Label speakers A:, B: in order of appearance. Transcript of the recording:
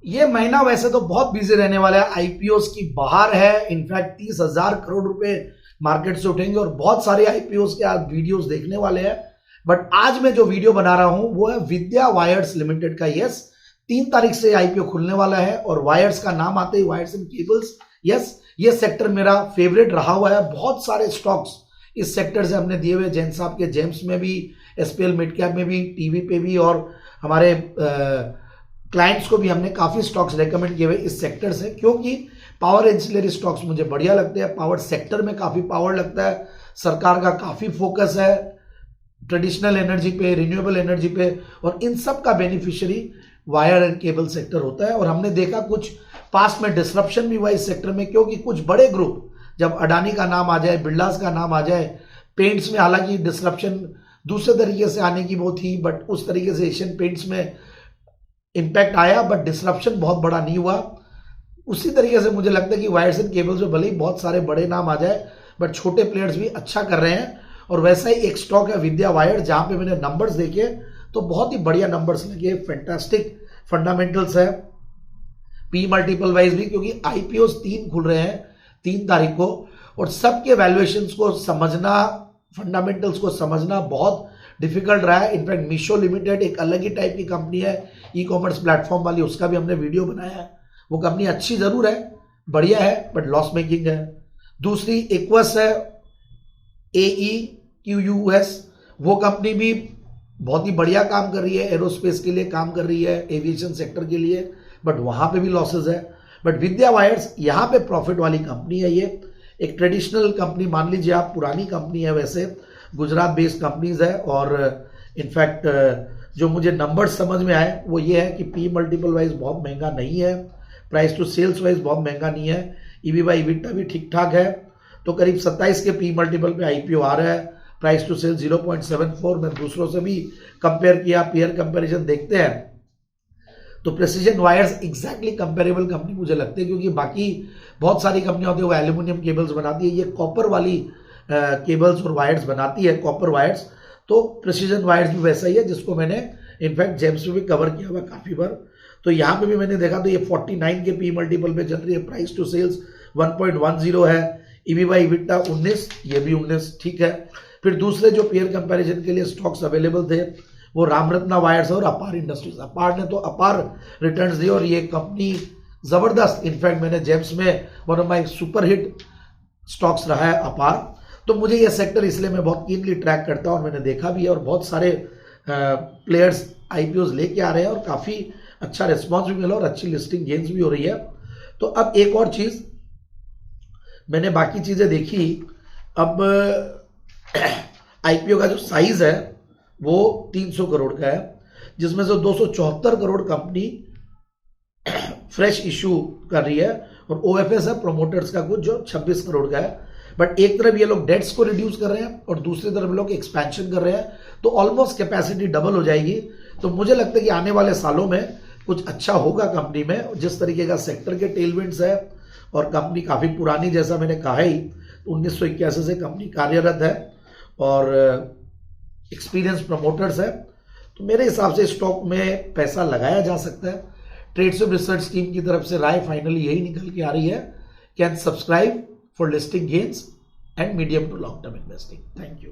A: ये महीना वैसे तो बहुत बिजी रहने वाला है, आईपीओस की बहार है। इनफैक्ट 30,000 करोड़ रुपए मार्केट से उठेंगे और बहुत सारे आईपीओस के आज वीडियोस देखने वाले हैं। बट आज मैं जो वीडियो बना रहा हूं वो है विद्या वायर्स लिमिटेड का। यस, 3 तारीख से आईपीओ खुलने वाला है और वायर्स का नाम आते ही वायर्स एंड केबल्स, यस, ये सेक्टर मेरा फेवरेट रहा हुआ है। बहुत सारे स्टॉक्स इस सेक्टर से हमने दिए हुए, जैन साहब के जेम्स में भी, एसपीएल मिड कैप में भी, टीवी पे भी, और हमारे क्लाइंट्स को भी हमने काफी स्टॉक्स रेकमेंड किए हुए इस सेक्टर से, क्योंकि पावर एंसिलरी स्टॉक्स मुझे बढ़िया लगते हैं। पावर सेक्टर में काफी पावर लगता है, सरकार का काफी फोकस है ट्रेडिशनल एनर्जी पे, रिन्यूएबल एनर्जी पे, और इन सब का beneficiary wire and cable sector होता है। और हमने देखा कुछ पास्ट में डिसरप्शन भी हुआ इस सेक्टर में, क्योंकि कुछ बड़े ग्रुप, जब अडानी का नाम आ जाए, बिरलास का नाम आ जाए, पेंट्स में हालांकि डिसरप्शन दूसरे तरीके से आने की वो थी, बट उस तरीके से एशियन पेंट्स में इंपैक्ट आया, बट डिसरप्शन बहुत बड़ा नहीं हुआ। उसी तरीके से मुझे लगता है कि वायर्स एंड केबल्स में भले ही बहुत सारे बड़े नाम आ जाए, बट छोटे प्लेयर्स भी अच्छा कर रहे हैं। और वैसा ही एक स्टॉक है विद्या वायर, जहां पे मैंने नंबर्स देखे तो बहुत ही बढ़िया नंबर्स लगे, फैंटास्टिक फंडामेंटल्स है, पी मल्टीपल वाइज भी, क्योंकि आईपीओ 3 खुल रहे हैं 3 तारीख को, और सबके वैल्यूएशंस को समझना, फंडामेंटल्स को समझना बहुत डिफिकल्ट रहा है। इनफैक्ट मीशो लिमिटेड एक अलग ही टाइप की कंपनी है, ई कॉमर्स प्लेटफॉर्म वाली, उसका भी हमने वीडियो बनाया है। वो कंपनी अच्छी जरूर है, बढ़िया है, बट लॉस मेकिंग है। दूसरी इक्वस है, AEQUS, वो कंपनी भी बहुत ही बढ़िया काम कर रही है, एरोस्पेस के लिए काम कर रही है, एविएशन सेक्टर के लिए, बट वहां पे भी लॉसेज है। बट विद्या वायर्स यहाँ पे प्रॉफिट वाली कंपनी है। ये एक ट्रेडिशनल कंपनी मान लीजिए आप, पुरानी कंपनी है, वैसे गुजरात बेस्ड कंपनीज है। और इनफैक्ट जो मुझे नंबर्स समझ में आए वो ये है कि पी मल्टीपल वाइज बहुत महंगा नहीं है, प्राइस टू सेल्स वाइज बहुत महंगा नहीं है, ईवी बाई इबिटा भी ठीक ठाक है। तो करीब 27 के पी मल्टीपल पे आईपीओ आ रहा है, प्राइस टू सेल्स 0.74। मैं दूसरों से भी कंपेयर किया, पेयर कंपेरिजन देखते हैं तो precision wires exactly comparable company मुझे लगती है, क्योंकि बाकी बहुत सारी कंपनियां होती है वो एल्यूमिनियम केबल्स बनाती है, ये कॉपर वाली केबल्स और वायर्स बनाती है, कॉपर वायर्स। तो प्रेसिजन वायर्स भी वैसा ही है, जिसको मैंने इनफैक्ट जेम्स में भी कवर किया हुआ काफी बार। तो यहाँ पे भी मैंने देखा तो ये 49 के पी मल्टीपल पे चल रही है, प्राइस टू सेल्स 1.10 है, ईवी बाई इबिटा 19, ये भी 19 ठीक है। फिर दूसरे जो पेयर कंपैरिजन के लिए स्टॉक्स अवेलेबल थे वो रामरत्ना वायर्स और अपार इंडस्ट्रीज। अपार ने तो अपार रिटर्न्स दिए और ये कंपनी जबरदस्त, इनफैक्ट मैंने जेम्स में one of my super hit stocks रहा है अपार। तो मुझे ये सेक्टर इसलिए मैं बहुत कीनली ट्रैक करता हूं और मैंने देखा भी है, और बहुत सारे प्लेयर्स आईपीओज लेके आ रहे हैं और काफी अच्छा रिस्पॉन्स भी मिला और अच्छी लिस्टिंग गेन्स भी हो रही है। तो अब एक और चीज, मैंने बाकी चीजें देखी, अब आईपीओ का जो साइज है वो 300 करोड़ का है, जिसमें से 274 करोड़ कंपनी फ्रेश इशू कर रही है, और ओएफएस है प्रोमोटर्स का कुछ जो 26 करोड़ का है। बट एक तरफ ये लोग डेट्स को रिड्यूस कर रहे हैं और दूसरी तरफ लोग एक्सपेंशन कर रहे हैं, तो ऑलमोस्ट कैपेसिटी डबल हो जाएगी। तो मुझे लगता है कि आने वाले सालों में कुछ अच्छा होगा कंपनी में, जिस तरीके का सेक्टर के टेलविंड्स है, और कंपनी काफी पुरानी, जैसा मैंने कहा ही 1981 से कंपनी कार्यरत है और एक्सपीरियंस प्रमोटर्स है। तो मेरे हिसाब से स्टॉक में पैसा लगाया जा सकता है। ट्रेड्स रिसर्च टीम की तरफ से राय फाइनली यही निकल के आ रही है, can subscribe for listing gains and medium to long term investing. Thank you.